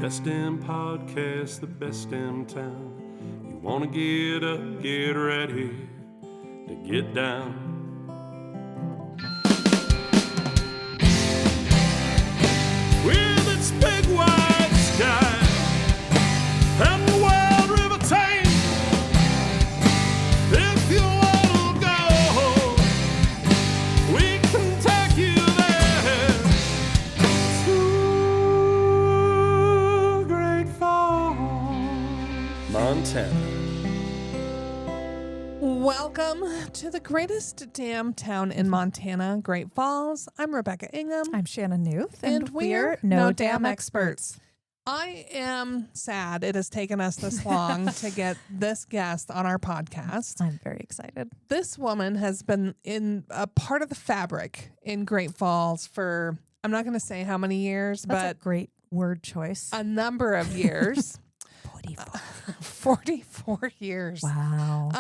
Best in podcast, the best in town. You wanna get up, get ready to get down. With its big wide sky and the wild river Thames, if you wanna go, we can take you there to Great Falls, Montana. Welcome to the greatest damn town in Montana, Great Falls. I'm Rebecca Ingham. I'm Shannon Newth, and we're no damn experts. I am sad it has taken us this long to get this guest on our podcast. I'm very excited. This woman has been in a part of the fabric in Great Falls for, I'm not going to say how many years, That's but a great word choice. a number of years. 44 years. Wow.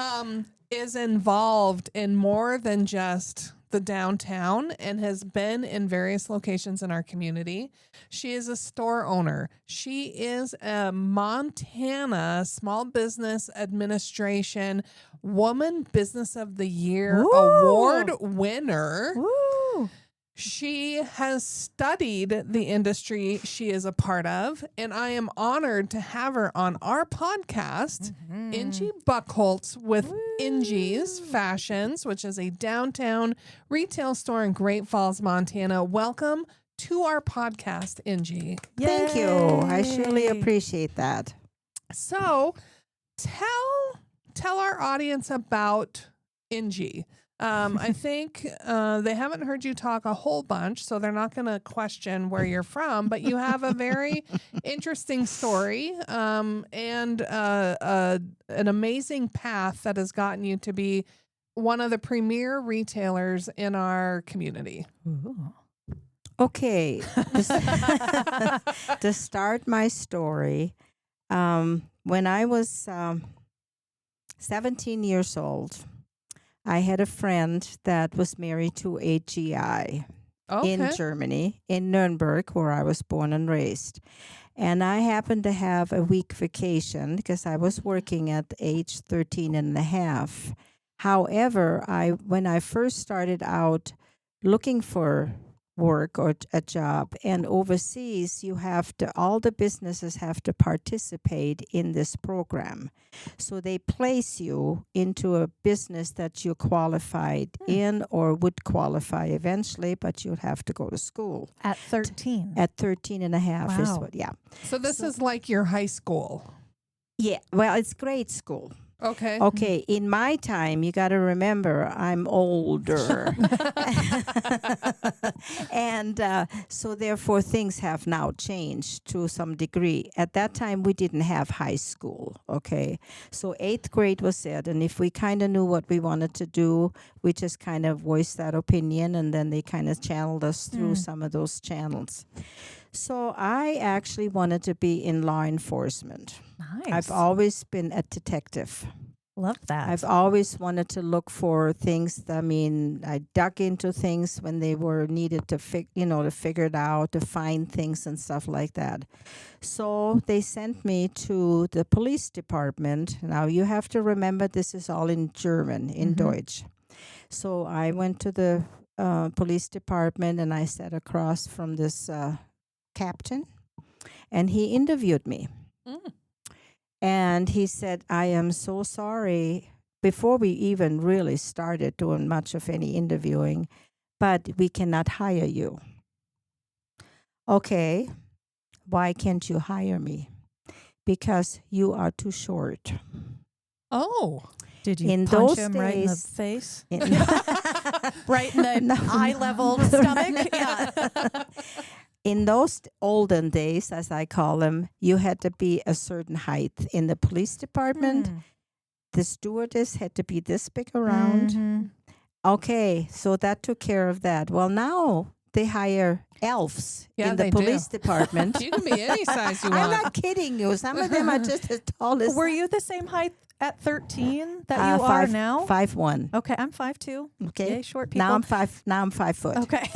Is involved in more than just the downtown and has been in various locations in our community. She is a store owner. She is a Montana Small Business Administration Woman Business of the Year Ooh. Award winner. Woo. She has studied the industry she is a part of, and I am honored to have her on our podcast, Inge Buchholz with Inge's Fashions, which is a downtown retail store in Great Falls, Montana. Welcome to our podcast, Inge. Thank you. I surely appreciate that. So tell our audience about Inge. I think they haven't heard you talk a whole bunch, so they're not going to question where you're from, but you have a very interesting story and an amazing path that has gotten you to be one of the premier retailers in our community. Ooh. Okay. To start my story, when I was 17 years old, I had a friend that was married to a GI in Germany, in Nuremberg, where I was born and raised. And I happened to have a week vacation because I was working at age 13 and a half. However, when I first started out looking for work or a job, and overseas all the businesses have to participate in this program. So they place you into a business that you're qualified in or would qualify eventually, but you'd have to go to school. At 13. At 13 and a half is Wow. what, yeah. So this is like your high school. Yeah, well, it's grade school. Okay. Okay, in my time, you got to remember, I'm older. And so therefore, things have now changed to some degree. At that time, we didn't have high school, okay? So 8th grade was it, and if we kind of knew what we wanted to do, we just kind of voiced that opinion, and then they kind of channeled us through some of those channels. So I actually wanted to be in law enforcement. Nice. I've always been a detective. Love that. I've always wanted to look for things. I dug into things when they were needed to figure it out, to find things and stuff like that. So they sent me to the police department. Now you have to remember this is all in German, in Deutsch. So I went to the police department and I sat across from this captain, and he interviewed me. And he said, I am so sorry, before we even really started doing much of any interviewing, but we cannot hire you. Okay, why can't you hire me? Because you are too short. Oh. Did you in punch those him right in the days- face? In- Right in the No. eye-level stomach? Yeah. In those olden days, as I call them, you had to be a certain height. In the police department, the stewardess had to be this big around. Okay, so that took care of that. Well, now they hire elves in the they police do. department. You can be any size you I'm want. not kidding you. Some of them are just as tall as Were you the same height at 13 that you are five, now? 5'1". Okay, I'm 5'2". Okay, Yay, short people. Now I'm 5 foot. Okay.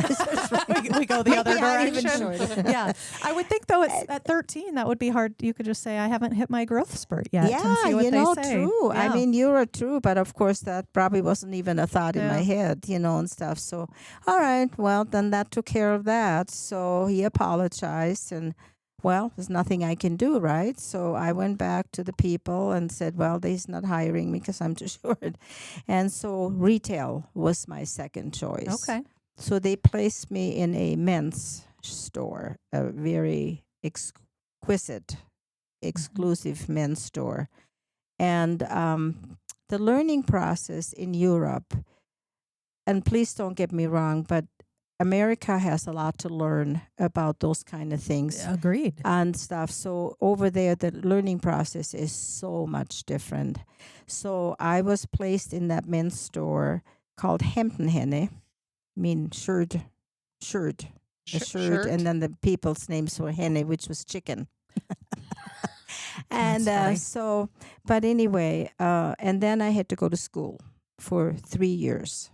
we go the other Maybe I'm even direction. shorter. Yeah. I would think, though, it's at 13, that would be hard. You could just say, I haven't hit my growth spurt yet. Yeah, and see what you they know, say. true. I Yeah. mean, you're true, but of course that probably wasn't even a thought in my head, you know, and stuff. So, all right, well, then that took care of that. So he apologized, and well, there's nothing I can do, right? So I went back to the people and said, well, he's not hiring me because I'm too short. And so retail was my second choice. Okay. So they placed me in a men's store, a very exquisite, exclusive men's store. And the learning process in Europe, and please don't get me wrong, but America has a lot to learn about those kind of things. Agreed. And stuff. So over there, the learning process is so much different. So I was placed in that men's store called Hemdenhenne, mean shirt, and then the people's names were henne, which was chicken. And so, but anyway, and then I had to go to school for 3 years.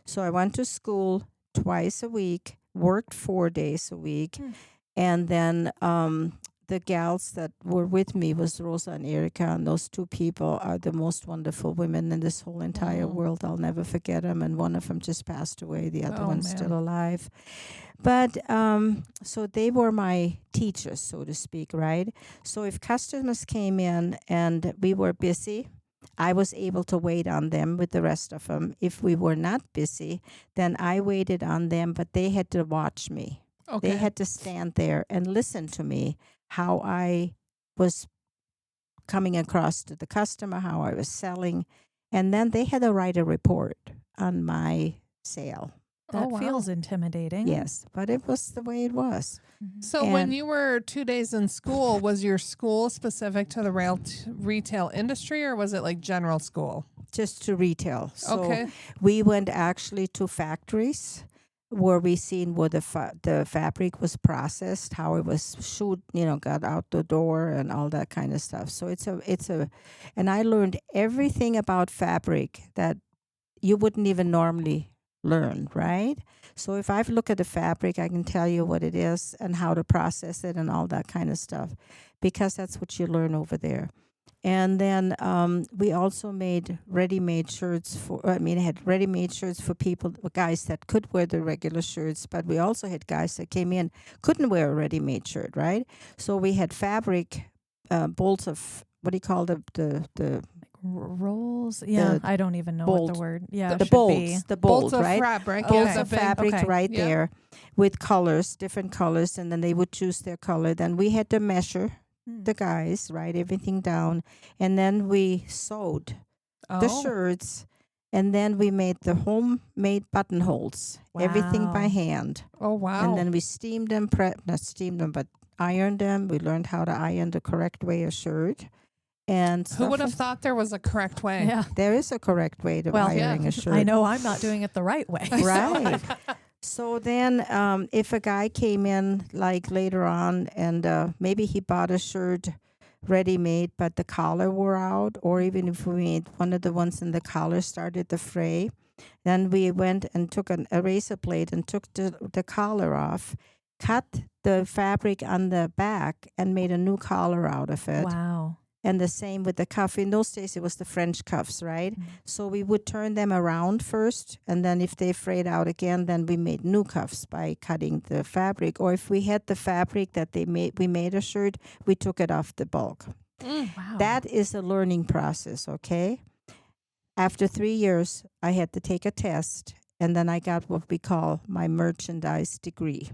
So I went to school twice a week, worked 4 days a week, and then the gals that were with me was Rosa and Erika, and those two people are the most wonderful women in this whole entire world. I'll never forget them, and one of them just passed away. The other one's still alive. But so they were my teachers, so to speak, right? So if customers came in and we were busy, I was able to wait on them with the rest of them. If we were not busy, then I waited on them, but they had to watch me. Okay. They had to stand there and listen to me, how I was coming across to the customer, how I was selling. And then they had to write a report on my sale. That feels intimidating. Yes, but it was the way it was. So when you were 2 days in school, was your school specific to the retail industry, or was it like general school? Just to retail. So we went actually to factories where we seen where the fabric was processed, how it was got out the door and all that kind of stuff. So and I learned everything about fabric that you wouldn't even normally learn, right? So if I look at the fabric, I can tell you what it is and how to process it and all that kind of stuff, because that's what you learn over there. And then we also made ready-made shirts had ready-made shirts for people, guys that could wear the regular shirts, but we also had guys that came in, couldn't wear a ready-made shirt, right? So we had fabric bolts of, what do you call the rolls? Yeah, I don't even know what the word. Yeah, the bolts, the bolts, right? Fabric. Bolts of fabric there with colors, different colors, and then they would choose their color. Then we had to measure the guys, write everything down, and then we sewed the shirts, and then we made the homemade buttonholes, everything by hand. Oh, wow. And then we steamed them, not steamed them, but ironed them. We learned how to iron the correct way a shirt. And who would have thought there was a correct way? Yeah, there is a correct way to ironing a shirt. I know I'm not doing it the right way. Right. So then if a guy came in like later on and maybe he bought a shirt ready-made, but the collar wore out, or even if we made one of the ones and the collar started to fray, then we went and took an eraser blade and took the collar off, cut the fabric on the back and made a new collar out of it. Wow. And the same with the cuff. In those days, it was the French cuffs, right? Mm-hmm. So we would turn them around first, and then if they frayed out again, then we made new cuffs by cutting the fabric. Or if we had the fabric that we made a shirt, we took it off the bulk. Wow. That is a learning process, okay? After 3 years, I had to take a test, and then I got what we call my merchandise degree.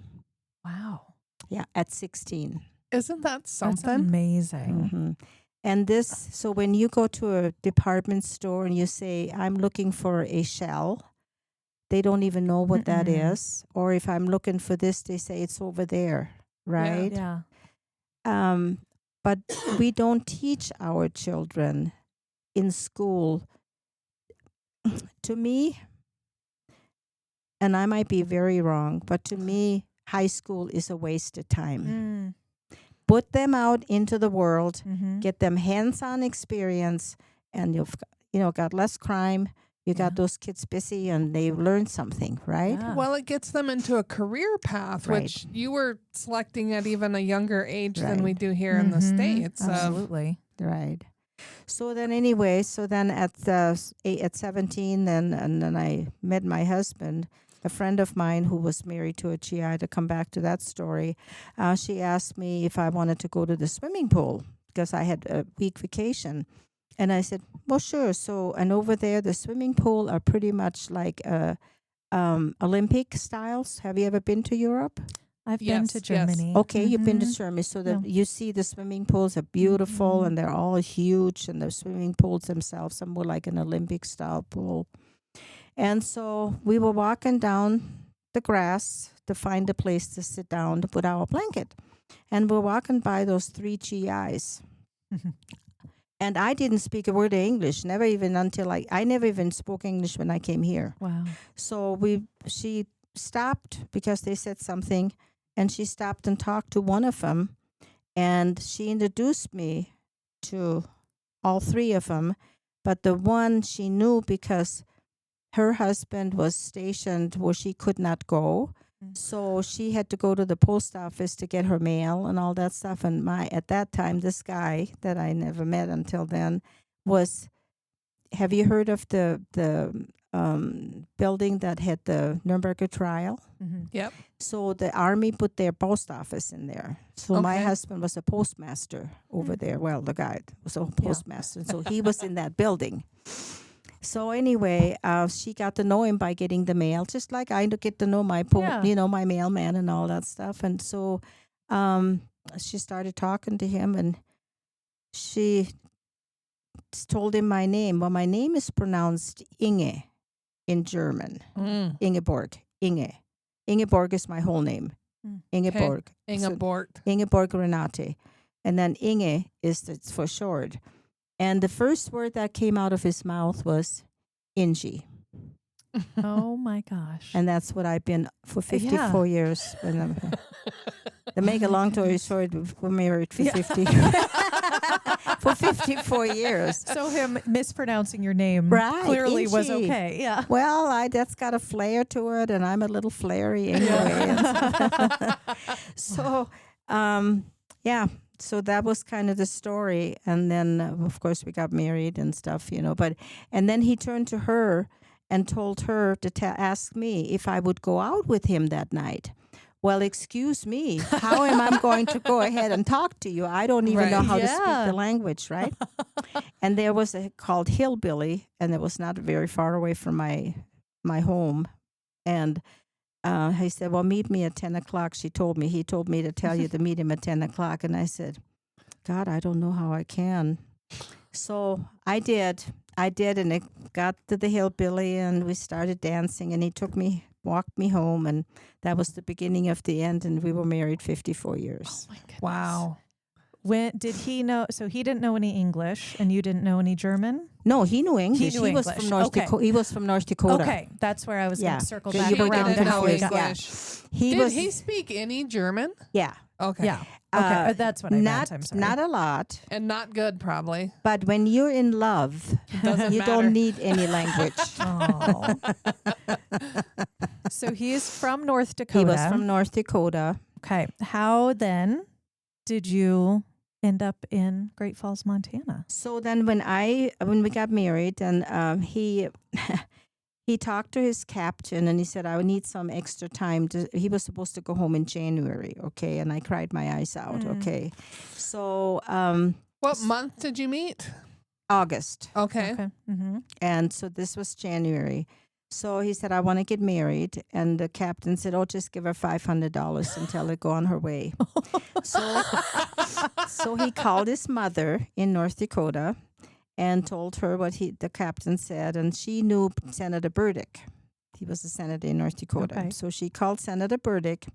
Wow. Yeah, at 16. Isn't that something? That's amazing. Mm-hmm. And so when you go to a department store and you say, I'm looking for a shell, they don't even know what that is. Or if I'm looking for this, they say it's over there, right? Yeah. But we don't teach our children in school. To me, and I might be very wrong, but to me, high school is a waste of time. Put them out into the world, get them hands-on experience, and you've got less crime. You got those kids busy and they learn something, right? Yeah. Well, it gets them into a career path, Right. which you were selecting at even a younger age than Right. we do here in the States. Absolutely. Right. So then anyway, at 17, and then I met my husband. A friend of mine who was married to a GI, to come back to that story, she asked me if I wanted to go to the swimming pool because I had a week vacation. And I said, well, sure. So, and over there, the swimming pool are pretty much like Olympic styles. Have you ever been to Europe? I've been to Yes, yes. Germany. Okay, you've been to Mhm. Germany. So Yeah. you see the swimming pools are beautiful and they're all huge, and the swimming pools themselves are more like an Olympic style pool. And so we were walking down the grass to find a place to sit down to put our blanket. And we're walking by those 3 GIs. And I didn't speak a word of English, never even until I never even spoke English when I came here. Wow. So she stopped because they said something, and she stopped and talked to one of them, and she introduced me to all 3 of them. But the one she knew because her husband was stationed where she could not go. So she had to go to the post office to get her mail and all that stuff. And at that time, this guy that I never met until then was, have you heard of the building that had the Nuremberg trial? Mm-hmm. Yep. So the army put their post office in there. So my Okay. husband was a postmaster over there. Well, the guy was a postmaster. So he was in that building. So anyway, she got to know him by getting the mail, just like I get to know my, my mailman and all that stuff. And so she started talking to him, and she told him my name. Well, my name is pronounced Inge in German. Ingeborg. Inge. Ingeborg is my whole name. Ingeborg. Ingeborg. So, Ingeborg Renate. And then Inge it's for short. And the first word that came out of his mouth was Inge. Oh my gosh. And that's what I've been for 54 years. To make a long story short, we're married for 54 years. So him mispronouncing your name Inge. clearly was okay. Yeah. Well, that's got a flair to it, and I'm a little flary anyway. So, So that was kind of the story. And then, of course, we got married and stuff, and then he turned to her and told her to ask me if I would go out with him that night. Well, excuse me, how am I going to go ahead and talk to you? I don't even know how to speak the language, right? And there was called Hillbilly, and it was not very far away from my home. And he said, well, meet me at 10 o'clock. He told me to tell you to meet him at 10 o'clock. And I said, God, I don't know how I can. So I did, and it got to the Hillbilly, and we started dancing, and he walked me home, and that was the beginning of the end, and we were married 54 years. Oh my goodness. Wow. When did he know? So he didn't know any English, and you didn't know any German? No, he knew English. He was from North Dakota. He was from North Dakota. Okay, that's where I was going to circle So back you were around getting to how we confused. got. Yeah. Did he speak any German? Yeah. Okay. Yeah. Okay, that's what I meant. I'm sorry. Not a lot. And not good, probably. But when you're in love, Doesn't you matter. don't need any language. Oh. So he is from North Dakota. He was from North Dakota. Okay. How then did you end up in Great Falls, Montana? So then when we got married, and he he talked to his captain, and he said, I would need some extra time. He was supposed to go home in January, okay? And I cried my eyes out, okay? So What month did you meet? August. Okay. Mm-hmm. And so this was January. So he said, I want to get married. And the captain said, oh, just give her $500 and tell her go on her way. So he called his mother in North Dakota and told her what the captain said. And she knew Senator Burdick. He was a senator in North Dakota. Okay. So she called Senator Burdick.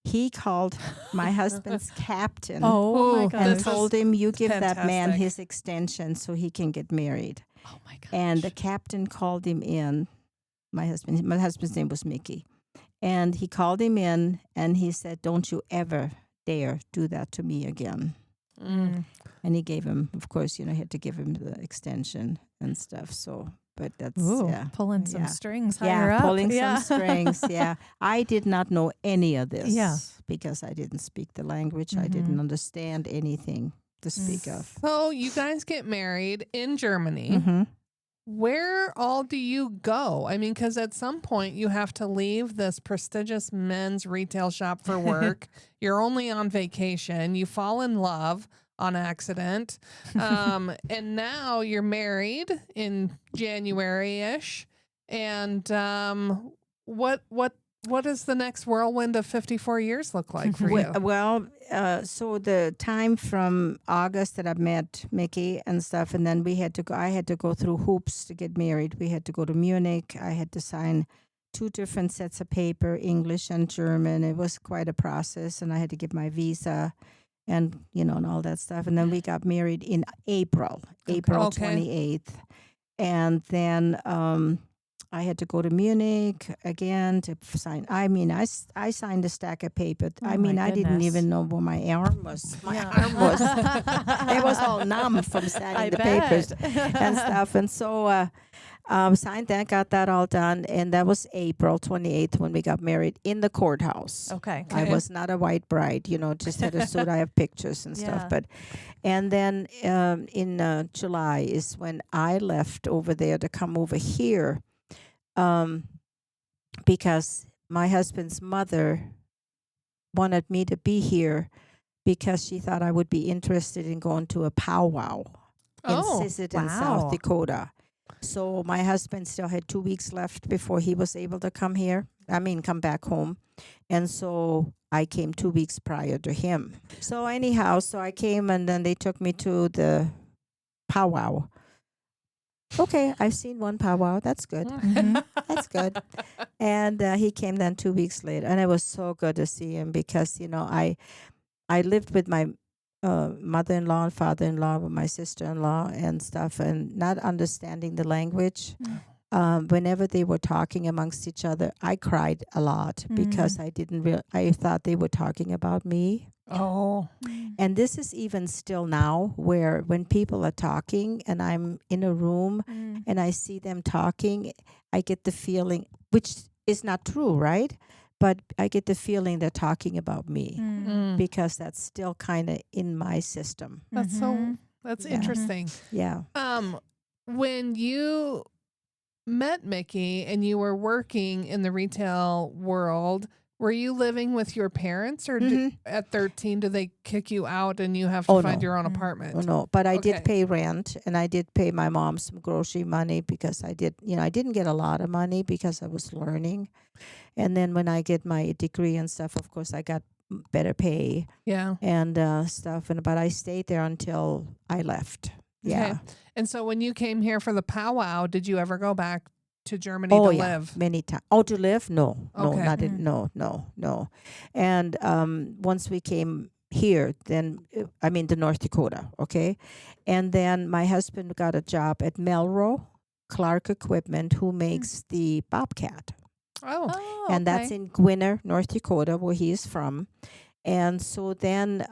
He called my husband's captain Oh my gosh. and told him, you give that man fantastic. his extension so he can get married. Oh my gosh. And the captain called him in. My husband's name was Mickey. And he called him in, and he said, don't you ever dare do that to me again. And he gave him, of course, he had to give him the extension and stuff. So, but that's pulling some strings higher up. Pulling some strings. Yeah, I did not know any of this. Yeah. Because I didn't speak the language. I didn't understand anything to speak of. So you guys get married in Germany. Mm-hmm. Where all do you go? I mean, because at some point you have to leave this prestigious men's retail shop for work. You're only on vacation. You fall in love on accident. And now you're married in January-ish. And what does the next whirlwind of 54 years look like for you? Well, so the time from August that I met Mickey and stuff, and then I had to go through hoops to get married. We had to go to Munich. I had to sign 2 different sets of paper, English and German. It was quite a process, and I had to get my visa and, and all that stuff. And then we got married in April 28th. And then I had to go to Munich again to sign. I mean, I signed a stack of paper. I didn't even know where my arm was. Arm was. It was all numb from signing the papers and stuff. And so signed that, got that all done. And that was April 28th when we got married in the courthouse. Okay. I was not a white bride, just had a suit. I have pictures and stuff. And then in July is when I left over there to come over here. Because my husband's mother wanted me to be here because she thought I would be interested in going to a powwow in Sisseton, in South Dakota. So my husband still had 2 weeks left before he was able to come back home. And so I came 2 weeks prior to him. So anyhow, I came and then they took me to the powwow. Okay, I've seen one powwow. That's good. That's good. And he came then 2 weeks later, and it was so good to see him because I lived with my mother-in-law and father-in-law, with my sister-in-law and stuff, and not understanding the language. Whenever they were talking amongst each other, I cried a lot because I thought they were talking about me. Oh. And this is even still now where when people are talking and I'm in a room and I see them talking, I get the feeling, which is not true, right? But I get the feeling they're talking about me because that's still kind of in my system. That's interesting. Yeah. When you met Mickey and you were working in the retail world, were you living with your parents, or at 13 do they kick you out and you have to find your own apartment? Oh, no, but I did pay rent, and I did pay my mom some grocery money because I didn't get a lot of money because I was learning. And then when I get my degree and stuff, of course, I got better pay. Yeah. And stuff. But I stayed there until I left. Yeah. Okay. And so when you came here for the powwow, did you ever go back to Germany to live? Many times. Oh, to live? No, Okay. no. And once we came here, then to North Dakota, okay, and then my husband got a job at Melrose Clark Equipment, who makes the Bobcat, and that's in Gwinner, North Dakota, where he is from. And so then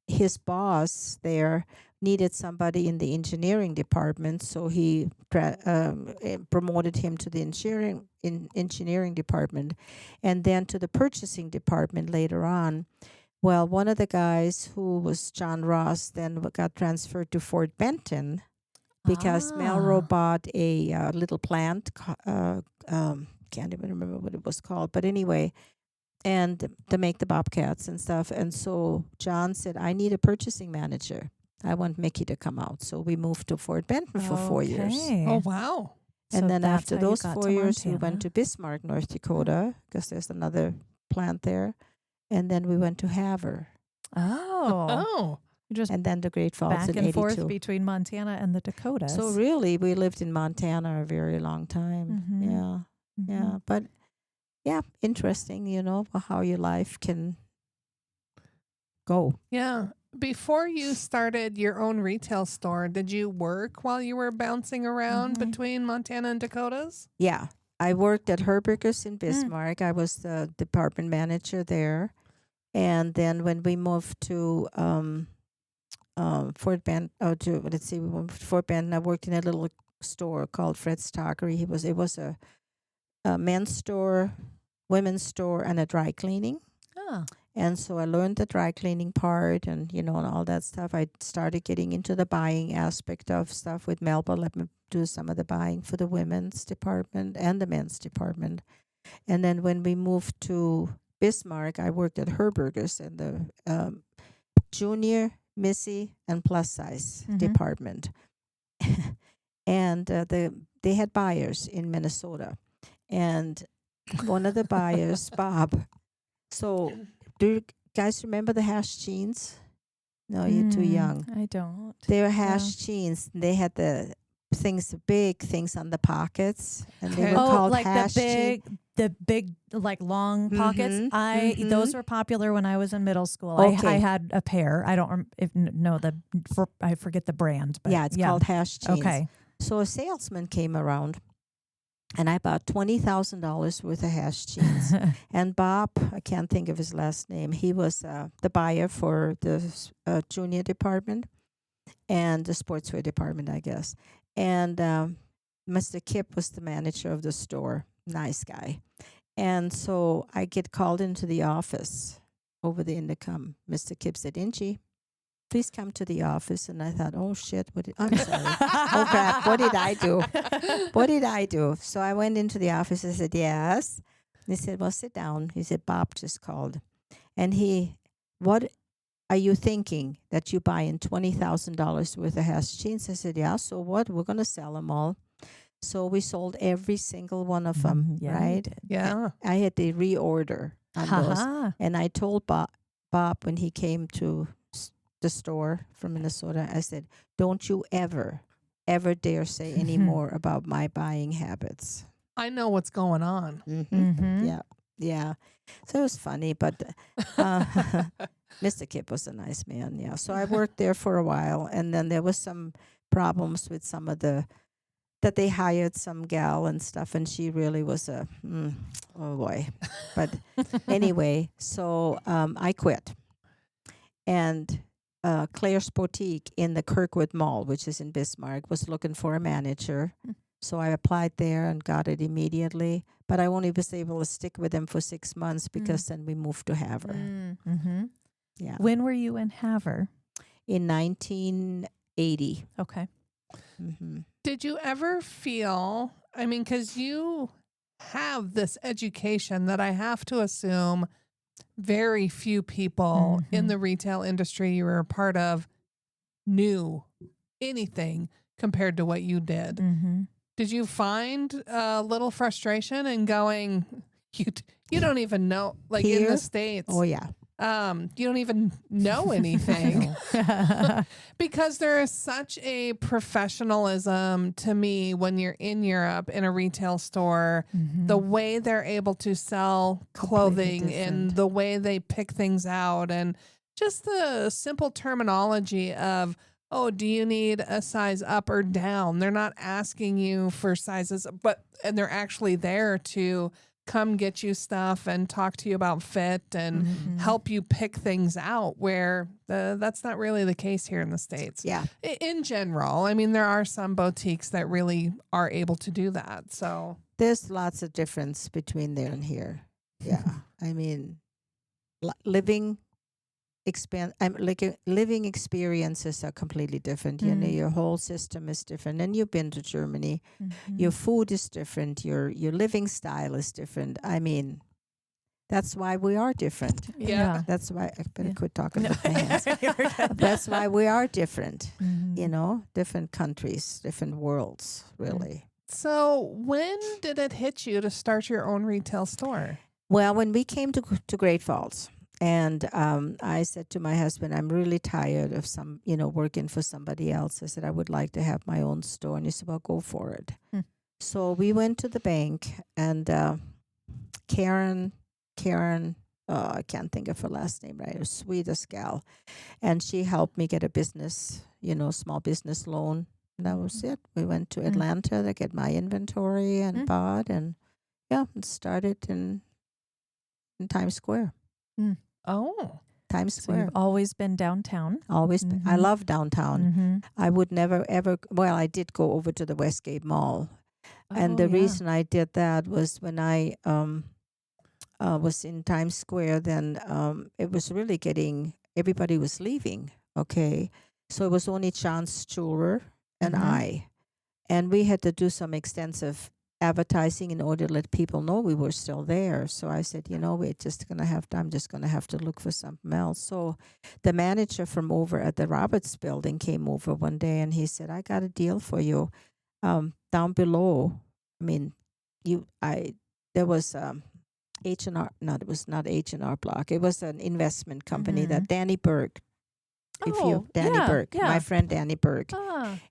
his boss there needed somebody in the engineering department, so he promoted him to the engineering department, and then to the purchasing department later on. Well, one of the guys who was John Ross then got transferred to Fort Benton because Melrose bought a little plant. Can't even remember what it was called, but anyway, and to make the Bobcats and stuff. And so John said, "I need a purchasing manager. I want Mickey to come out." So we moved to Fort Benton for 4 years. Oh, wow. And then after those 4 years, we went to Bismarck, North Dakota, because there's another plant there. And then we went to Havre. Oh. And then the Great Falls back in and 82. forth between Montana and the Dakotas. So really, we lived in Montana a very long time. Yeah. But yeah, interesting, how your life can go. Yeah. Before you started your own retail store, did you work while you were bouncing around between Montana and Dakotas? Yeah. I worked at Herberger's in Bismarck. I was the department manager there. And then when we moved to Fort Bend. Oh, to let's see, we went to Fort Bend. And I worked in a little store called Fred's Stockery. It was a men's store, women's store, and a dry cleaning. Oh. And so I learned the dry cleaning part and, and all that stuff. I started getting into the buying aspect of stuff with Melba. Let me do some of the buying for the women's department and the men's department. And then when we moved to Bismarck, I worked at Herberger's in the junior, Missy, and plus size department. And they had buyers in Minnesota. And one of the buyers, Bob. So do you guys remember the hash jeans? No, you're too young. I don't. They were hash jeans. They had the big things on the pockets, and they were called like hash the big like long pockets. Those were popular when I was in middle school. Okay. I had a pair. I don't know I forget the brand, but it's called hash jeans. Okay. So a salesman came around, and I bought $20,000 worth of hash jeans. And Bob, I can't think of his last name. He was the buyer for the junior department and the sportswear department, I guess. And Mr. Kip was the manager of the store. Nice guy. And so I get called into the office over the intercom. Mr. Kip said, Inge, please come to the office. And I thought, oh, shit. I'm sorry. Oh, crap. What did I do? What did I do? So I went into the office. I said, yes. And he said, well, sit down. He said, Bob just called. And what are you thinking that you buying $20,000 worth of hash jeans? I said, yeah. So what? We're going to sell them all. So we sold every single one of them, right? Yeah. I had to reorder on those. And I told Bob when he came to the store from Minnesota, I said, don't you ever dare say any more about my buying habits. I know what's going on. Yeah. So it was funny, but Mr. Kip was a nice man. Yeah. So I worked there for a while, and then there was some problems with some of that they hired some gal and stuff, and she really was oh boy. But anyway, so I quit. And Claire's Boutique in the Kirkwood Mall, which is in Bismarck, was looking for a manager. So I applied there and got it immediately. But I only was able to stick with them for 6 months because then we moved to Havre. Yeah. When were you in Havre? In 1980. Okay. Did you ever feel, because you have this education that I have to assume very few people in the retail industry you were a part of knew anything compared to what you did. Did you find a little frustration in going, you don't even know, like Here? in the States? Oh, yeah. You don't even know anything because there is such a professionalism to me when you're in Europe in a retail store, the way they're able to sell clothing and the way they pick things out and just the simple terminology of, oh, do you need a size up or down? They're not asking you for sizes, and they're actually there to come get you stuff and talk to you about fit and help you pick things out, where that's not really the case here in the States. Yeah. In general, there are some boutiques that really are able to do that. So there's lots of difference between there and here. Yeah. Living experiences are completely different. Your whole system is different. And you've been to Germany. Your food is different. Your living style is different. That's why we are different. Yeah. That's why I better quit talking with my hands. That's why we are different. Different countries, different worlds, really. So when did it hit you to start your own retail store? Well, when we came to Great Falls. And I said to my husband, I'm really tired of working for somebody else. I said, I would like to have my own store. And he said, well, go for it. So we went to the bank, and Karen, I can't think of her last name, right? A sweetest gal. And she helped me get a business, small business loan. And that was it. We went to Atlanta to get my inventory and bought, and started in Times Square. Oh, Times So Square. you've always been downtown. Always. I Mhm. love downtown. Mm-hmm. I would never ever. Well, I did go over to the Westgate Mall, and the yeah. reason I did that was when I was in Times Square. Then it was really getting. Everybody was leaving. Okay, so it was only Chance Jeweler and Mhm. and we had to do some extensive advertising in order to let people know we were still there. So I said, I'm just gonna have to look for something else. So the manager from over at the Roberts building came over one day and he said, I got a deal for you. Down below, I mean, there was H&R, no, it was not H&R Block. It was an investment company that Danny Berg, Danny Berg, my friend Danny Berg.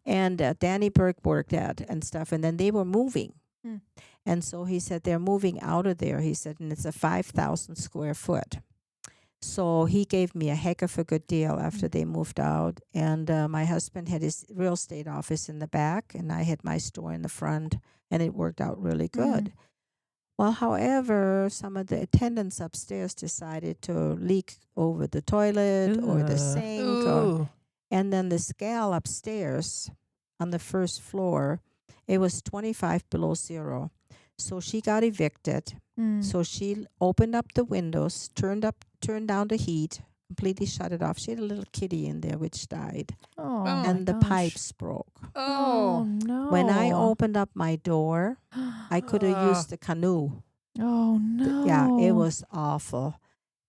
And Danny Berg worked at and stuff, and then they were moving. And so he said, they're moving out of there. He said, and it's a 5,000 square foot. So he gave me a heck of a good deal after they moved out. And my husband had his real estate office in the back, and I had my store in the front, and it worked out really good. Well, however, some of the attendants upstairs decided to leak over the toilet or the sink. And then this gal upstairs on the first floor, it was 25 below zero. So she got evicted. So she opened up the windows, turned down the heat, completely shut it off. She had a little kitty in there which died. And the pipes broke. Oh no. When I opened up my door, I could have used the canoe. Oh no. Yeah, it was awful.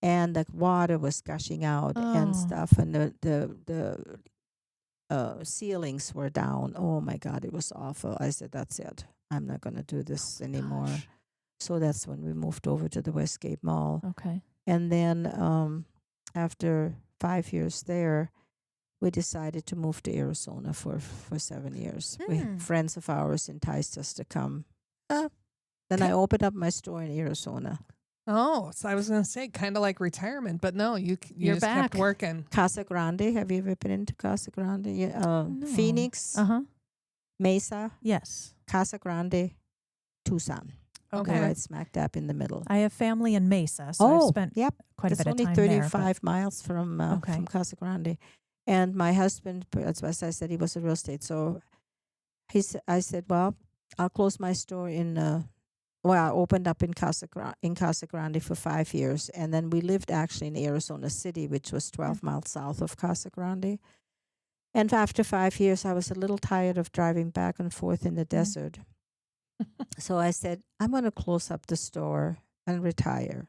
And the water was gushing out and stuff, and the ceilings were down. Oh my God, it was awful. I said, that's it. I'm not going to do this anymore. So that's when we moved over to the Westgate Mall. Okay. And then after 5 years there, we decided to move to Arizona for 7 years. Friends of ours enticed us to come. Then I opened up my store in Arizona. Oh, so I was going to say kind of like retirement, but no, you You're just back. kept working. Casa Grande. Have you ever been into Casa Grande? No. Phoenix, Mesa, Yes. Casa Grande, Tucson. Okay. Right smack dab in the middle. I have family in Mesa, so I've spent quite a bit of time it's only there. 35 miles from Casa Grande. And my husband, as I said, he was in real estate. So I said, well, I'll close my store I opened up in Casa Grande for 5 years. And then we lived actually in Arizona City, which was 12 miles south of Casa Grande. And after 5 years, I was a little tired of driving back and forth in the desert. So I said, I'm going to close up the store and retire.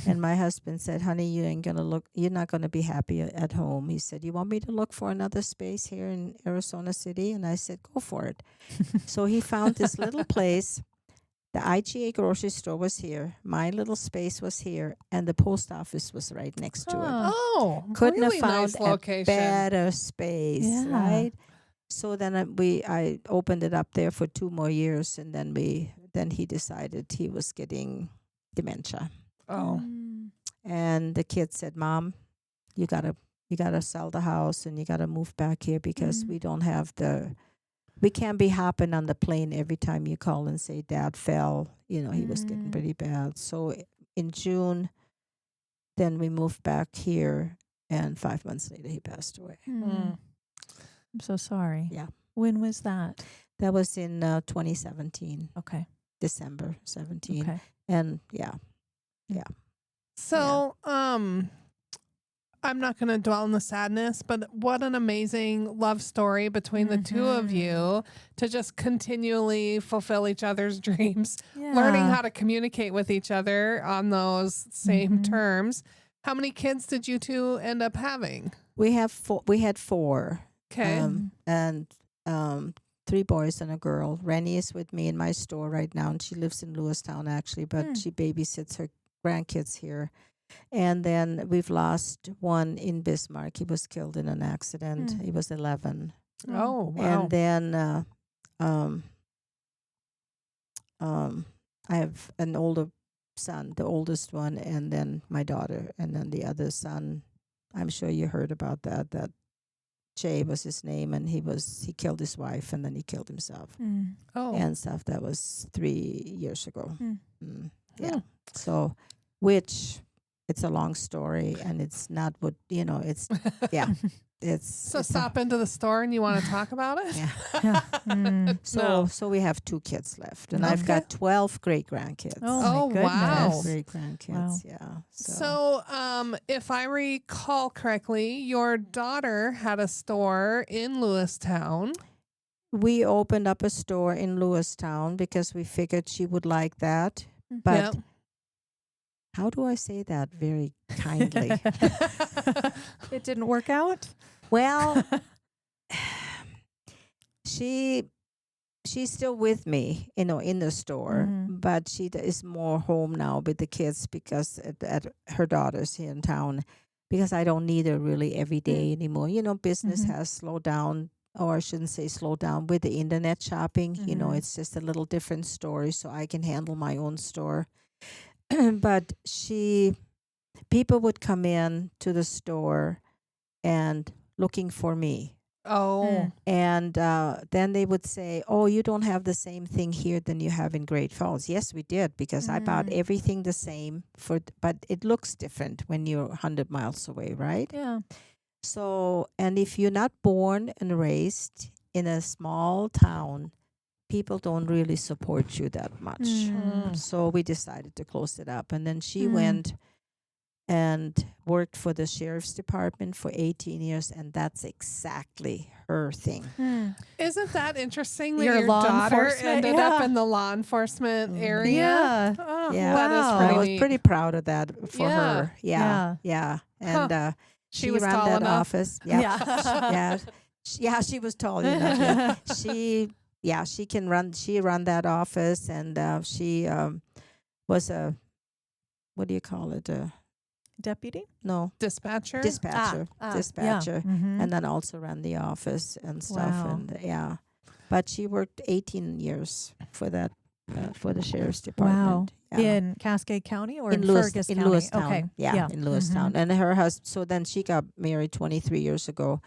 And my husband said, honey, you're not going to be happy at home. He said, you want me to look for another space here in Arizona City? And I said, go for it. So he found this little place. The IGA grocery store was here. My little space was here. And the post office was right next to it. Oh, Couldn't really have found nice location. a better space, right? So then I opened it up there for 2 more years, and then he decided he was getting dementia. Oh, and the kid said, "Mom, you gotta sell the house and you gotta move back here because we don't have we can't be hopping on the plane every time you call and say Dad fell. He was getting pretty bad. So in June, then we moved back here, and 5 months later he passed away. I'm so sorry. Yeah. When was that? That was in 2017. Okay. December 17. Okay. And yeah. So, I'm not going to dwell on the sadness, but what an amazing love story between the two of you to just continually fulfill each other's dreams, learning how to communicate with each other on those same terms. How many kids did you two end up having? We had 4. Okay. And 3 boys and a girl. Rennie is with me in my store right now, and she lives in Lewistown actually, but she babysits her grandkids here. And then we've lost one in Bismarck. He was killed in an accident. He was 11. Oh, wow. And then I have an older son, the oldest one, and then my daughter, and then the other son. I'm sure you heard about that Jay was his name, and he killed his wife, and then he killed himself. Oh. And stuff. That was 3 years ago. Yeah. So, which it's a long story, and it's not what it's yeah. So it's stop into the store and you want to talk about it? Yeah. No. So we have 2 kids left, and Okay. I've got 12 great grandkids. Oh, my wow. goodness. Great grandkids. Wow. Yeah. So, if I recall correctly, your daughter had a store in Lewistown. We opened up a store in Lewistown because we figured she would like that. But Yep. how do I say that very kindly? It didn't work out? Well, she's still with me, in the store, but she is more home now with the kids because at her daughter's here in town, because I don't need her really every day anymore. Business has slowed down, or I shouldn't say slow down, with the internet shopping. It's just a little different story, so I can handle my own store. But people would come in to the store and looking for me. Oh. And then they would say, "Oh, you don't have the same thing here than you have in Great Falls." Yes, we did, because I bought everything the same, but it looks different when you're 100 miles away, right? Yeah. So, and if you're not born and raised in a small town, people don't really support you that much. So we decided to close it up. And then she went and worked for the sheriff's department for 18 years, and that's exactly her thing. Isn't that interesting that Your your law daughter enforcement, ended up yeah. in the law enforcement area? Yeah. Oh, Yeah. that is Wow. pretty I was neat. pretty proud of that for Yeah. her. Yeah. And She was ran tall that enough. office. Yeah. Yeah, she was tall enough. Yeah. She can run. She ran that office, and she was a, what do you call it? Deputy? No, Dispatcher? dispatcher, Yeah. and then also ran the office and stuff. Wow. And but she worked 18 years for that for the sheriff's department. Wow. Yeah. In Cascade County or in, Lewis, Fergus in County? Lewistown. Okay. Yeah, in Lewistown. And her husband. So then she got married 23 years ago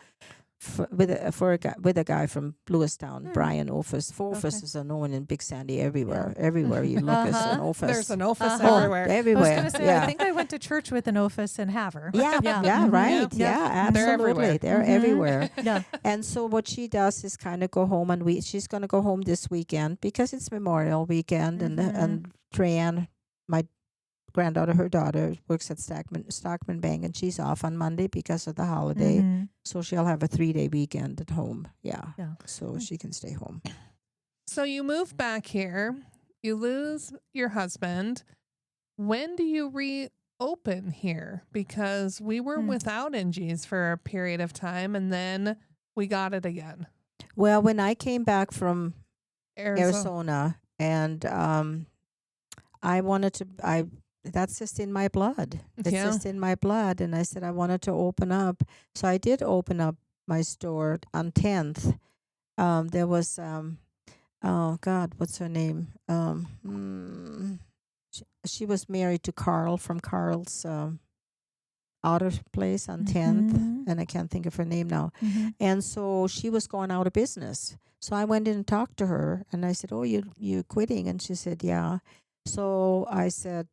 with a guy from Lewistown, Brian Office. For offices are known in Big Sandy everywhere. Everywhere you look is an office. There's an office Uh-huh. everywhere. I was Everywhere. going to say, yeah. I think I went to church with an office in Haver. Yeah, Yeah. right. Yeah. Yeah, They're absolutely. everywhere. They're everywhere. Yeah. And so what she does is kind of go home, and she's going to go home this weekend because it's Memorial Weekend, and Trayanne, my granddaughter, her daughter, works at Stockman Bank, and she's off on Monday because of the holiday. So she'll have a 3-day weekend at home. Yeah. So she can stay home. So you move back here. You lose your husband. When do you reopen here? Because we were without Inge's for a period of time, and then we got it again. Well, when I came back from Arizona. and I wanted to, that's just in my blood. It's just in my blood. And I said, I wanted to open up. So I did open up my store on 10th. There was, oh God, what's her name? She was married to Carl from Carl's auto place on 10th. And I can't think of her name now. And so she was going out of business. So I went in and talked to her, and I said, "Oh, you quitting?" And she said, "Yeah." So I said,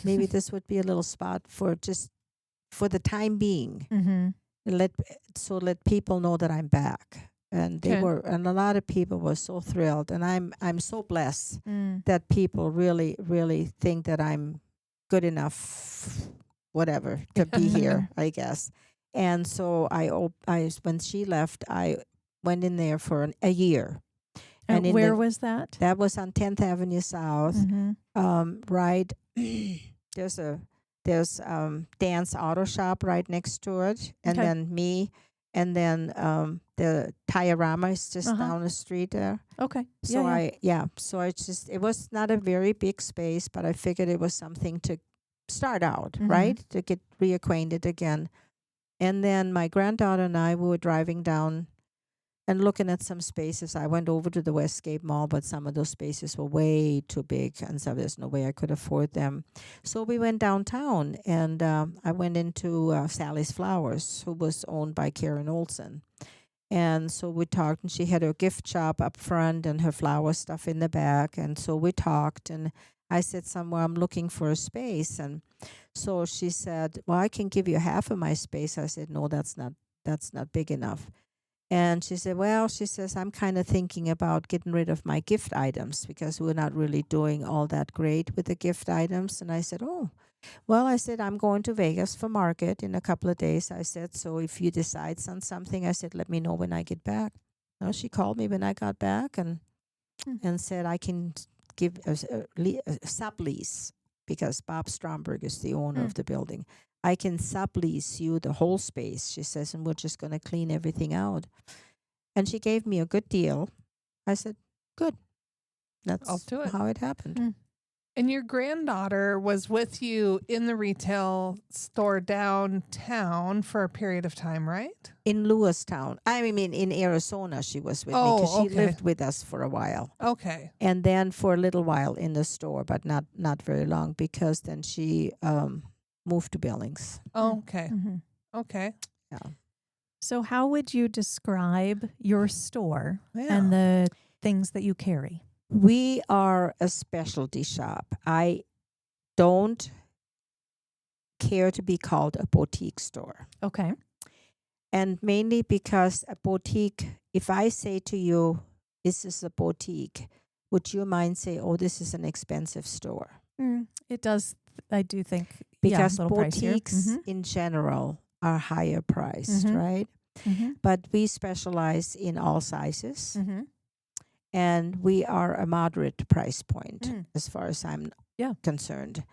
maybe this would be a little spot for the time being. Let people know that I'm back. And they were, and a lot of people were so thrilled. And I'm so blessed that people really, really think that I'm good enough, whatever, to be here, I guess. And so when she left, I went in there for a year. And where was that? That was on 10th Avenue South. Right. There's Dan's Auto Shop right next to it, and then me, and then the Tayarama is just down the street there. Okay. So so it was not a very big space, but I figured it was something to start out, right, to get reacquainted again. And then my granddaughter and I, we were driving down and looking at some spaces. I went over to the Westgate Mall, but some of those spaces were way too big, and so there's no way I could afford them. So we went downtown, and I went into Sally's Flowers, who was owned by Karen Olson. And so we talked, and she had her gift shop up front and her flower stuff in the back. And so we talked, and I said, somewhere I'm looking for a space. And so she said, well, I can give you half of my space. I said, no, that's not big enough. And she said, well, she says, I'm kind of thinking about getting rid of my gift items because we're not really doing all that great with the gift items. And I said, oh, well, I said, I'm going to Vegas for market in a couple of days. I said, so if you decide on something, I said, let me know when I get back. Well, she called me when I got back and said, I can give a sublease because Bob Stromberg is the owner of the building. I can sublease you the whole space, she says, and we're just going to clean everything out. And she gave me a good deal. I said, good. I'll do it. How it happened. And your granddaughter was with you in the retail store downtown for a period of time, right? In Lewistown. I mean, in Arizona, she was with me because she lived with us for a while. Okay. And then for a little while in the store, but not very long because then she moved to Billings. Oh, okay. Okay. Yeah. So how would you describe your store and the things that you carry? We are a specialty shop. I don't care to be called a boutique store. Okay. And mainly because a boutique, if I say to you, this is a boutique, would your mind say, oh, this is an expensive store? It does. I do think. Because a boutiques in general are higher priced, right? But we specialize in all sizes. And we are a moderate price point as far as I'm concerned.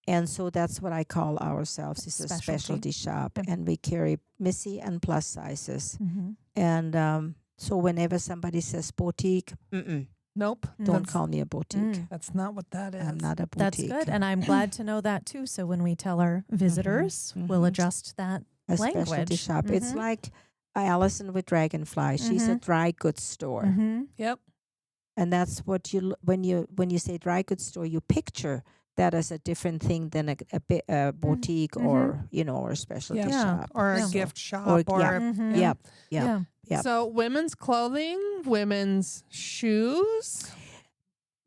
And so that's what I call ourselves, is a specialty shop. And we carry Missy and plus sizes. And so whenever somebody says boutique, nope. Don't call me a boutique. That's not what that is. I'm not a That's boutique. good. And I'm glad to know that too. So when we tell our visitors, we'll adjust that a language. Specialty shop. It's like Allison with Dragonfly. She's a dry goods store. Yep. And that's what when you say dry goods store, you picture that as a different thing than a boutique or or a specialty shop or a gift shop Yep. So women's clothing, women's shoes.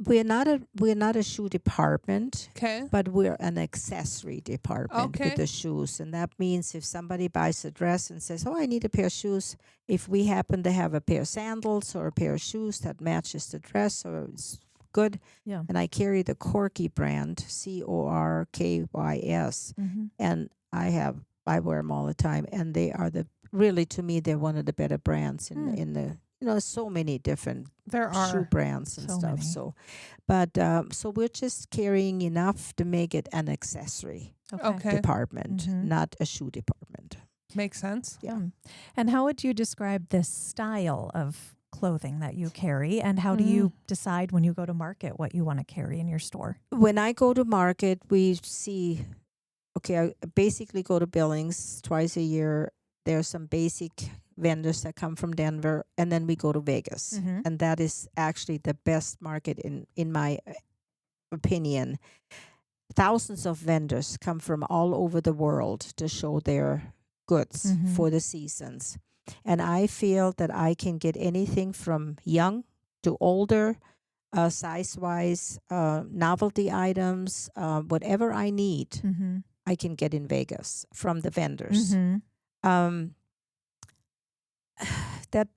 We're not a shoe department, Okay. but we're an accessory department with the shoes. And that means if somebody buys a dress and says, oh, I need a pair of shoes, if we happen to have a pair of sandals or a pair of shoes that matches the dress or it's good, and I carry the Corky brand, Corkys, and I wear them all the time, and they are to me, they're one of the better brands in the so many different shoe brands and stuff. Many. So, but so we're just carrying enough to make it an accessory department, not a shoe department. Makes sense. Yeah. And how would you describe this style of clothing that you carry, and how do you decide when you go to market what you want to carry in your store? When I go to market, we see. I basically go to Billings twice a year. There's some basic vendors that come from Denver, and then we go to Vegas. And that is actually the best market in my opinion. Thousands of vendors come from all over the world to show their goods for the seasons. And I feel that I can get anything from young to older, size-wise, novelty items, whatever I need, I can get in Vegas from the vendors. That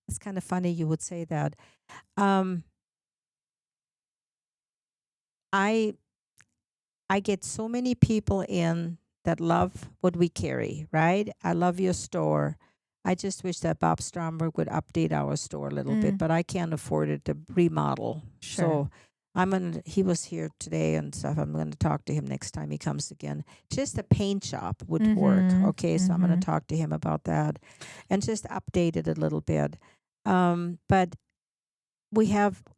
it's kind of funny you would say that. I get so many people in that love what we carry, right? I love your store. I just wish that Bob Stromberg would update our store a little bit, but I can't afford it to remodel. Sure. So he was here today and stuff. I'm going to talk to him next time he comes again. Just a paint shop would work. Okay, so I'm going to talk to him about that and just update it a little bit. But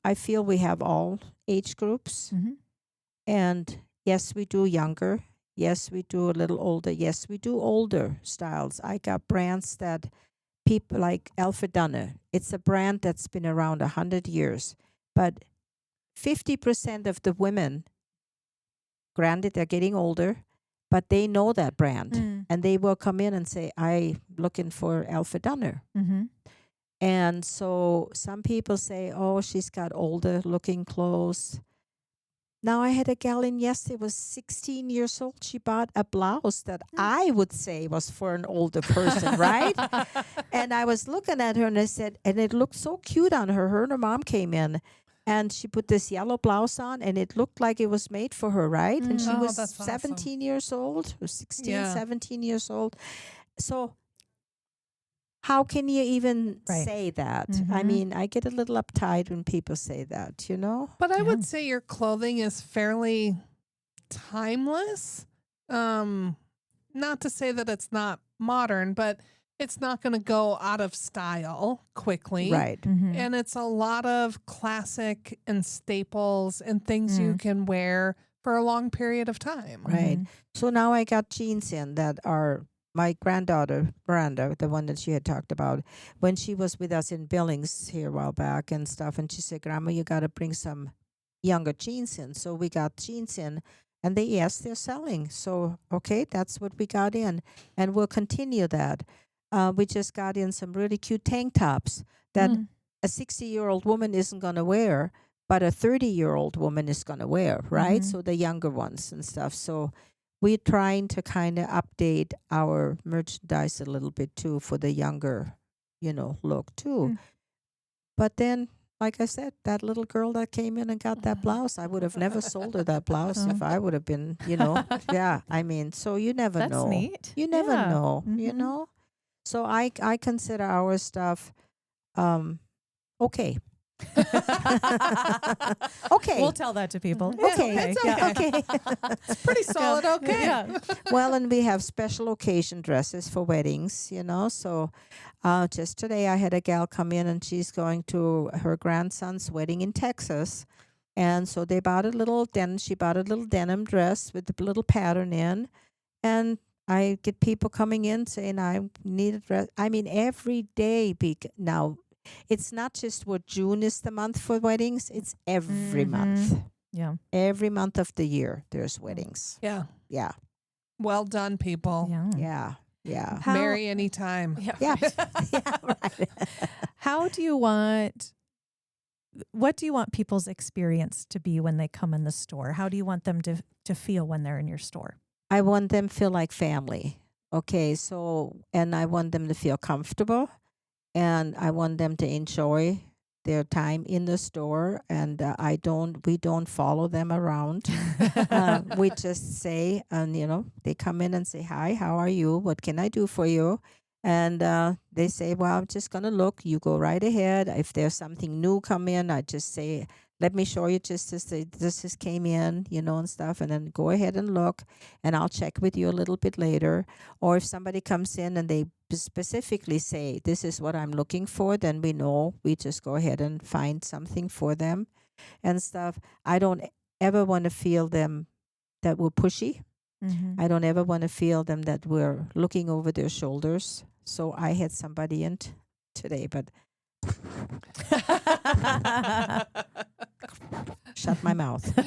I feel we have all age groups. And yes, we do younger. Yes, we do a little older. Yes, we do older styles. I got brands that people like Alfred Dunner. It's a brand that's been around 100 years. But 50% of the women, granted, they're getting older, but they know that brand. And they will come in and say, I'm looking for Alfred Dunner. And so some people say, oh, she's got older looking clothes. Now I had a gal in yesterday, was 16 years old. She bought a blouse that I would say was for an older person, right? And I was looking at her and I said, and it looked so cute on her. Her and her mom came in and she put this yellow blouse on and it looked like it was made for her, right? And she Oh, was that's awesome. 17 years old, or 16, 17 years old. So how can you even say that? I mean, I get a little uptight when people say that, you know? But I would say your clothing is fairly timeless. Not to say that it's not modern, but it's not going to go out of style quickly. Right. And it's a lot of classic and staples and things you can wear for a long period of time. Right. So now I got jeans in that are my granddaughter, Miranda, the one that she had talked about, when she was with us in Billings here a while back and stuff, and she said, Grandma, you got to bring some younger jeans in. So we got jeans in, and they're selling. So, okay, that's what we got in, and we'll continue that. We just got in some really cute tank tops that a 60-year-old woman isn't going to wear, but a 30-year-old woman is going to wear, right? So the younger ones and stuff. So we're trying to kind of update our merchandise a little bit too for the younger, look too. But then, like I said, that little girl that came in and got that blouse, I would have never sold her that blouse if I would have been, yeah. I mean, so you never know. That's neat. You never know, you know. So I consider our stuff okay. Okay. We'll tell that to people. Okay. Okay. It's pretty solid. Okay. Yeah. Well, and we have special occasion dresses for weddings, So just today I had a gal come in and she's going to her grandson's wedding in Texas. And so they bought she bought a little denim dress with a little pattern in. And I get people coming in saying, I need a dress. I mean, every day. Now, it's not just what June is the month for weddings. It's every month. Yeah. Every month of the year, there's weddings. Yeah. Yeah. Well done, people. Yeah. Yeah. Yeah. Marry anytime. Yeah. Yeah. Yeah. Right. What do you want people's experience to be when they come in the store? How do you want them to feel when they're in your store? I want them to feel like family. Okay. So, and I want them to feel comfortable. And I want them to enjoy their time in the store. And we don't follow them around. We just say, and they come in and say, hi, how are you? What can I do for you? And they say, well, I'm just going to look. You go right ahead. If there's something new come in, I just say, let me show you just this just came in, and stuff. And then go ahead and look. And I'll check with you a little bit later. Or if somebody comes in and they specifically say, this is what I'm looking for, then we know. We just go ahead and find something for them and stuff. I don't ever want to feel them that we're pushy. I don't ever want to feel them that we're looking over their shoulders. So I had somebody in today, but shut my mouth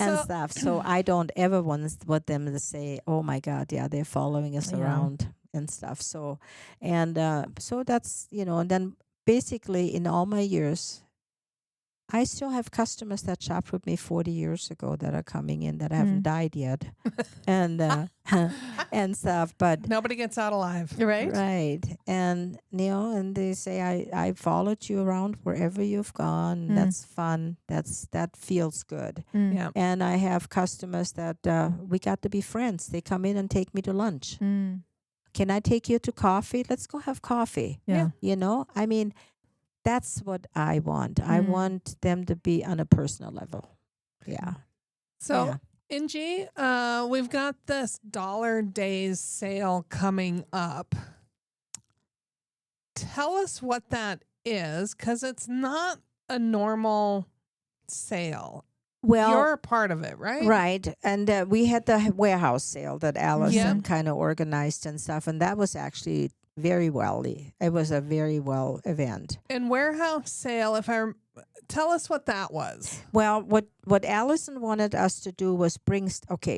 and stuff. So I don't ever want them to say, oh my God, yeah, they're following us around and stuff. So, so that's, and then basically in all my years, I still have customers that shopped with me 40 years ago that are coming in that haven't died yet, and and stuff. But nobody gets out alive, right? Right, and and they say, I followed you around wherever you've gone. That's fun. That feels good. Yeah. And I have customers that we got to be friends. They come in and take me to lunch. Can I take you to coffee? Let's go have coffee. Yeah. I mean. That's what I want. I want them to be on a personal level. Yeah. So, Inge, we've got this Dollar Days sale coming up. Tell us what that is, because it's not a normal sale. Well, you're a part of it, right? Right. And we had the warehouse sale that Allison kind of organized and stuff. And that was actually very well. It was a very well event. And warehouse sale, tell us what that was. Well, what Allison wanted us to do was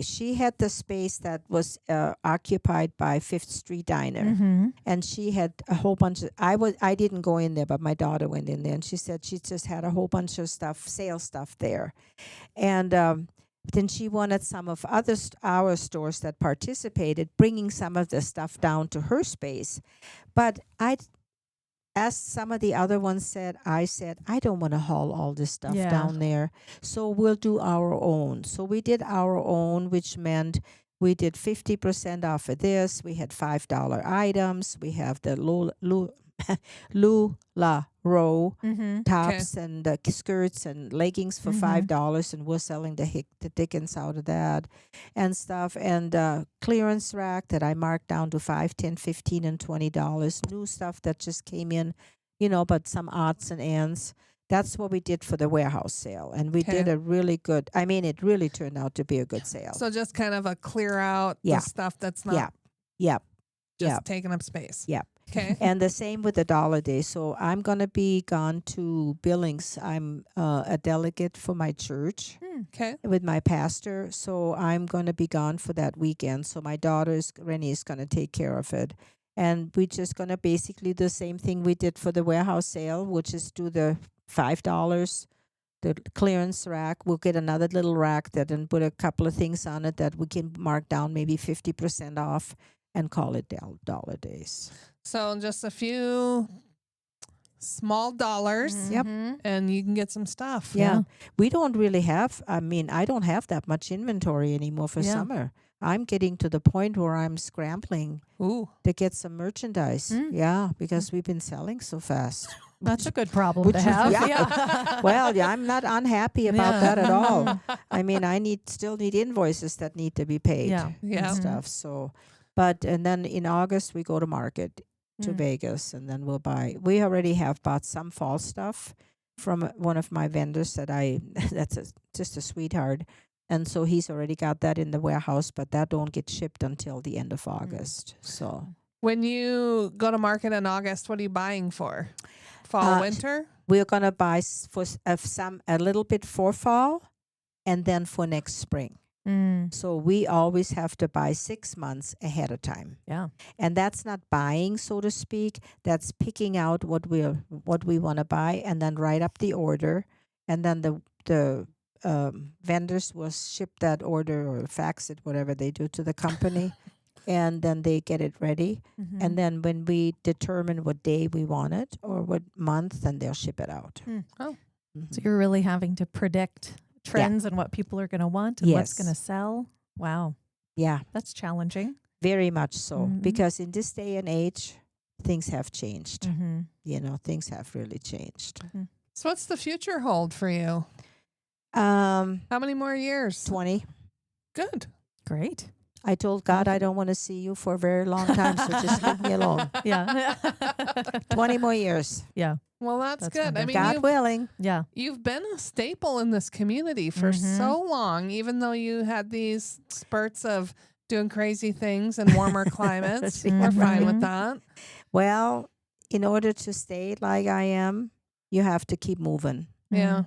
she had the space that was occupied by Fifth Street Diner, and she had a whole bunch of. I didn't go in there, but my daughter went in there, and she said she just had a whole bunch of sale stuff there, and then she wanted some of our stores that participated bringing some of the stuff down to her space, but as some of the other ones said, I don't want to haul all this stuff down there. So we'll do our own. So we did our own, which meant we did 50% off of this. We had $5 items. We have the Lula Row tops and the skirts and leggings for $5, and we're selling the dickens out of that and stuff. And clearance rack that I marked down to $5, $10, $15, and $20. New stuff that just came in, but some odds and ends. That's what we did for the warehouse sale, and we did a really good. I mean, it really turned out to be a good sale. So just kind of a clear out the stuff that's not. Just taking up space. Yep. Okay. And the same with the Dollar Day. So I'm going to be gone to Billings. I'm a delegate for my church with my pastor. So I'm going to be gone for that weekend. So my Rennie is going to take care of it. And we're just going to basically do the same thing we did for the warehouse sale, which is do the $5, the clearance rack. We'll get another little rack that and put a couple of things on it that we can mark down maybe 50% off and call it Dollar Days. So just a few small dollars. Yep. And you can get some stuff. Yeah. We don't really have, I don't have that much inventory anymore for summer. I'm getting to the point where I'm scrambling to get some merchandise. Yeah, because we've been selling so fast. That's a good problem to have. Well, I'm not unhappy about that at all. I mean, I still need invoices that need to be paid and stuff. So, and then in August we go to market to Vegas, and then we'll buy. We already have bought some fall stuff from one of my vendors that's just a sweetheart. And so he's already got that in the warehouse, but that don't get shipped until the end of August. So when you go to market in August, what are you buying for? Fall, winter? We're gonna buy for a little bit for fall, and then for next spring. So we always have to buy 6 months ahead of time. Yeah, and that's not buying, so to speak. That's picking out what we want to buy, and then write up the order, and then the vendors will ship that order or fax it, whatever they do, to the company, and then they get it ready. And then when we determine what day we want it or what month, then they'll ship it out. So you're really having to predict trends and what people are going to want and what's going to sell. Wow. Yeah. That's challenging. Very much so, because in this day and age, things have changed. Things have really changed. So what's the future hold for you? How many more years? 20. Good. Great. I told God I don't want to see you for a very long time, so just leave me alone. 20 more years. Yeah. Well, that's good. I mean, God willing. Yeah. You've been a staple in this community for so long, even though you had these spurts of doing crazy things in warmer climates. We're fine with that. Well, in order to stay like I am, you have to keep moving. Yeah.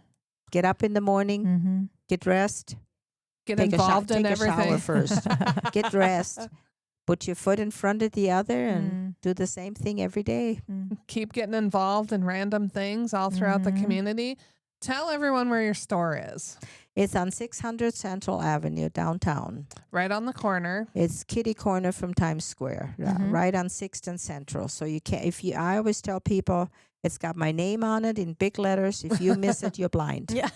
Get up in the morning, get dressed, get involved in everything. Take a shower first, get dressed, put your foot in front of the other, and do the same thing every day. Keep getting involved in random things all throughout the community. Tell everyone where your store is. It's on 600 Central Avenue, downtown. Right on the corner. It's kitty corner from Times Square, right on 6th and Central. So you can't. I always tell people, it's got my name on it in big letters. If you miss it, you're blind. Yeah.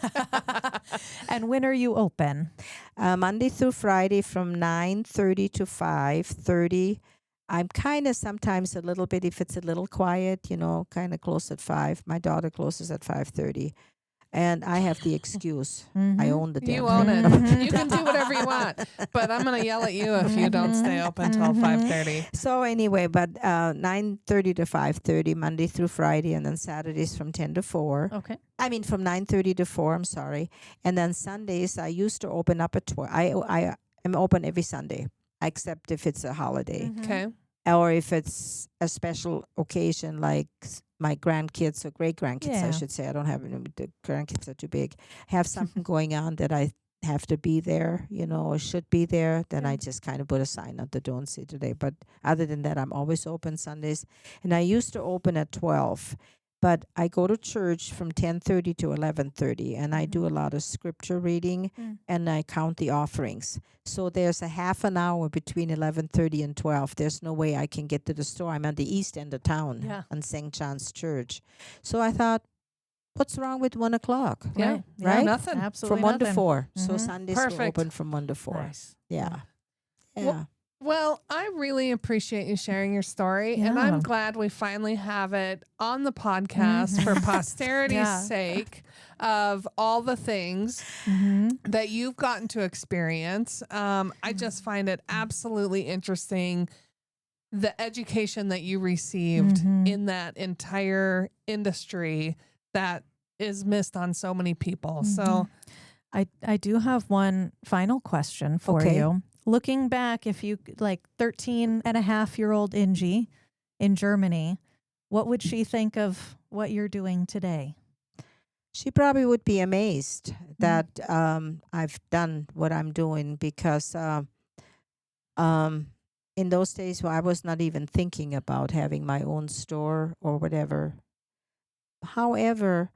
And when are you open? Monday through Friday from 9:30 to 5:30. I'm kind of sometimes a little bit, if it's a little quiet, kind of close at 5. My daughter closes at 5:30. And I have the excuse. I own the damn You own thing. it. You can do whatever you want. But I'm going to yell at you if you don't stay open until 5:30. So anyway, but 9:30 to 5:30, Monday through Friday, and then Saturdays from 10 to 4. Okay. I mean, from 9:30 to 4, I'm sorry. And then Sundays, I used to open up at 12. I am open every Sunday, except if it's a holiday. Okay. or if it's a special occasion like my grandkids or great grandkids, I should say. I don't have any, the grandkids are too big. Have something going on that I have to be there, or should be there, then I just kind of put a sign on the don't see today. But other than that, I'm always open Sundays. And I used to open at 12. But I go to church from 10:30 to 11:30, and I do a lot of scripture reading, and I count the offerings. So there's a half an hour between 11:30 and 12. There's no way I can get to the store. I'm at the east end of town on St. John's Church. So I thought, what's wrong with 1 o'clock? Yeah, right? Nothing. Absolutely From 1 to nothing. 4. So Sundays were Perfect. open from 1 to 4. Nice. Yeah. Well, I really appreciate you sharing your story, and I'm glad we finally have it on the podcast for posterity's sake of all the things that you've gotten to experience. I just find it absolutely interesting, the education that you received in that entire industry that is missed on so many people. So I do have one final question for you. Looking back, if you 13-and-a-half-year-old Inge in Germany, what would she think of what you're doing today? She probably would be amazed that I've done what I'm doing, because in those days I was not even thinking about having my own store or whatever. However,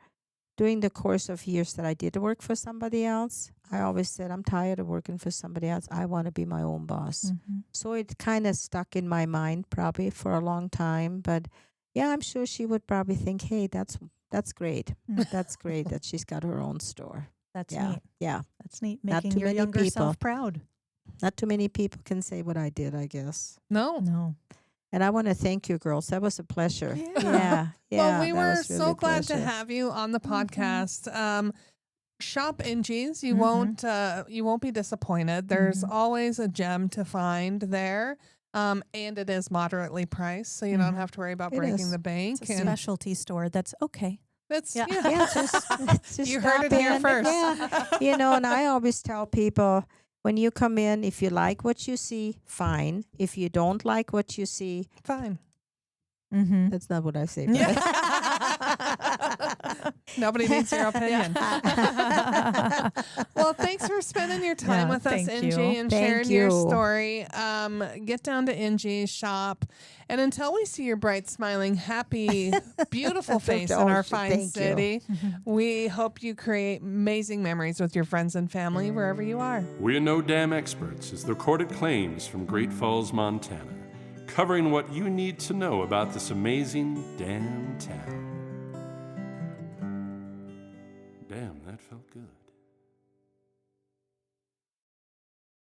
during the course of years that I did work for somebody else, I always said, I'm tired of working for somebody else. I want to be my own boss. So it kind of stuck in my mind probably for a long time. But yeah, I'm sure she would probably think, hey, that's great. That's great that she's got her own store. That's neat. Yeah. That's neat. Not Making too your many younger people. self proud. Not too many people can say what I did, I guess. No. And I want to thank you, girls. That was a pleasure. Yeah. Well, we were was really so a glad to pleasure. have you on the podcast. Shop Inge's. You won't be disappointed. There's always a gem to find there. And it is moderately priced, so you don't have to worry about breaking the bank. It's a specialty store that's okay. It's Just you heard it stop here in. first. Yeah. And I always tell people, when you come in, if you like what you see, fine. If you don't like what you see, Fine. That's not what I say. But Nobody needs your opinion. Well, thanks for spending your time with us, Inge, and sharing your story. Get down to Inge's shop. And until we see your bright, smiling, happy, beautiful face in our fine city, we hope you create amazing memories with your friends and family wherever you are. We're No Dam Experts is the recorded claims from Great Falls, Montana, covering what you need to know about this amazing damn town. Damn, that felt good.